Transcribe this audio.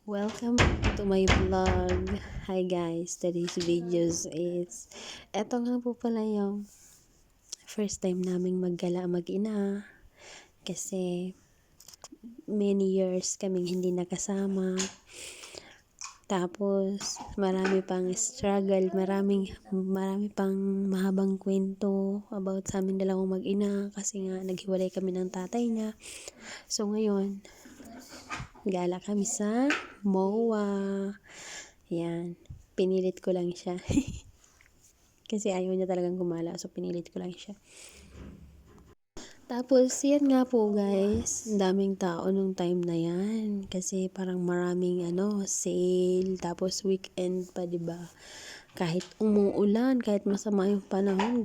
Welcome to my vlog. Hi guys, today's videos is eto nga po pala yung first time naming maggala mag-ina kasi many years kaming hindi nakasama. Tapos marami pang struggle, marami pang mahabang kwento about sa aming dalawang mag-ina kasi nga naghiwalay kami ng tatay niya. So ngayon, gala kami sa MOA. Yan. Pinilit ko lang siya. Kasi ayaw niya talagang gumala. So, pinilit ko lang siya. Tapos, yan nga po guys. Ang daming tao nung time na yan. Kasi parang maraming sale. Tapos, weekend pa, diba? Kahit umuulan, kahit masama yung panahon,